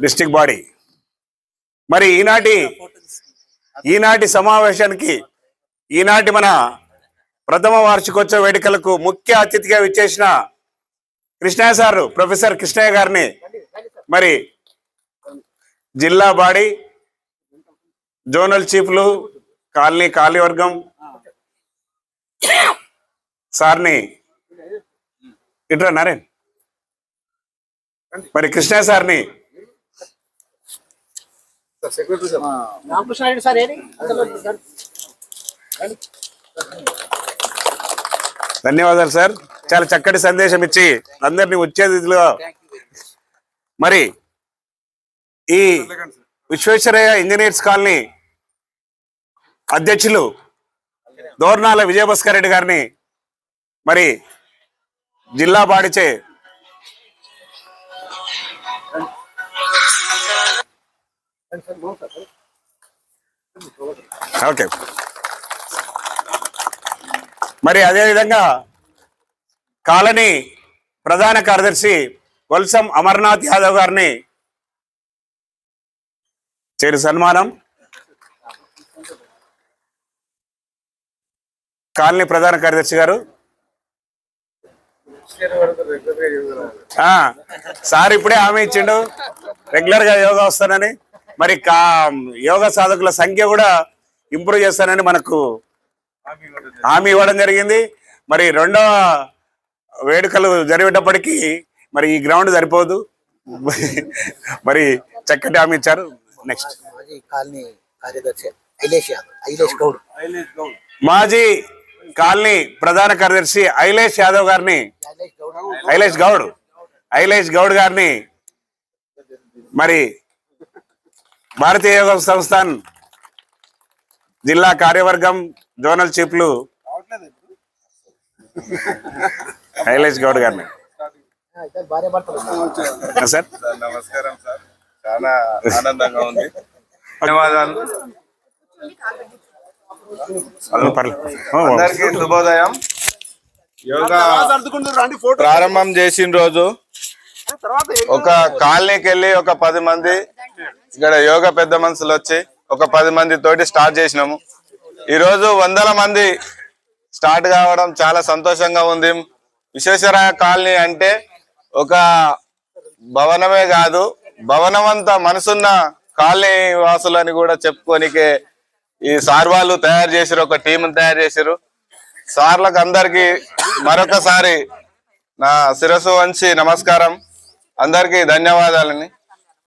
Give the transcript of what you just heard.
District body. మరి ఈనాటి సమావేశానికి, ఈనాటి మన ప్రథమ వార్షికోత్సవ వేడుకలకు ముఖ్య అతిథిగా విచ్చేసిన కృష్ణయ్య సార్, ప్రొఫెసర్ కృష్ణయ్య గారిని, మరి జిల్లా బాడీ, జోనల్ చీఫ్లు, కాళీవర్గం సార్ని, ఇట్రా నరేన్, మరి కృష్ణయ్య సార్ని, ధన్యవాదాలు సార్. చాలా చక్కటి సందేశం ఇచ్చి అందరినీ వచ్చేదిలో. మరి ఈ విశ్వేశ్వరయ్య ఇంజనీర్స్ కాలనీ అధ్యక్షులు దోర్నాల విజయభాస్కర్ రెడ్డి గారిని మరి జిల్లా బాడిచే ఓకే, మరి అదేవిధంగా కాలనీ ప్రధాన కార్యదర్శి వల్సం అమర్నాథ్ యాదవ్ గారిని చేరు సన్మానం. కాలనీ ప్రధాన కార్యదర్శి గారు, సార్ ఇప్పుడే హామీ ఇచ్చిండు రెగ్యులర్ గా యోగా వస్తానని. మరి యోగా సాధకుల సంఖ్య కూడా ఇంప్రూవ్ చేస్తానని మనకు హామీ ఇవ్వడం జరిగింది. మరి రెండవ వేడుకలు జరిగేటప్పటికీ మరి ఈ గ్రౌండ్ సరిపోదు, మరి చక్కటి హామీ ఇచ్చారు. నెక్స్ట్ మాజీ కాలనీ ప్రధాన కార్యదర్శి ఐలేష్ యాదవ్ గారిని, ఐలేష్ గౌడ్ గారిని మరి భారతీయ యోగ సంస్థాన్ జిల్లా కార్యవర్గం జోనల్ చీఫ్లు ఐలేష్ గౌడ్ గారిని. సార్ నమస్కారం సార్, చాలా ఆనందంగా ఉంది. ధన్యవాదాలు. అందరికీ శుభోదయం. యోగా ప్రారంభం చేసిన రోజు ఒక కాలనీకి వెళ్ళి ఒక 10 మంది ఇక్కడ యోగా పెద్ద మనుషులు వచ్చి ఒక 10 మంది తోటి స్టార్ట్ చేసినాము. ఈరోజు 100 మంది స్టార్ట్ కావడం చాలా సంతోషంగా ఉంది. విశ్వేశ్వరయ్య కాలనీ అంటే ఒక భవనమే కాదు, భవనమంతా మనసున్న కాలనీ వాసులని కూడా చెప్పుకోనికే ఈ సార్ వాళ్ళు తయారు చేసారు, ఒక టీంని తయారు చేసారు. సార్లకు అందరికీ మరొకసారి నా శిరస్సు వంచి నమస్కారం, అందరికీ ధన్యవాదాలని.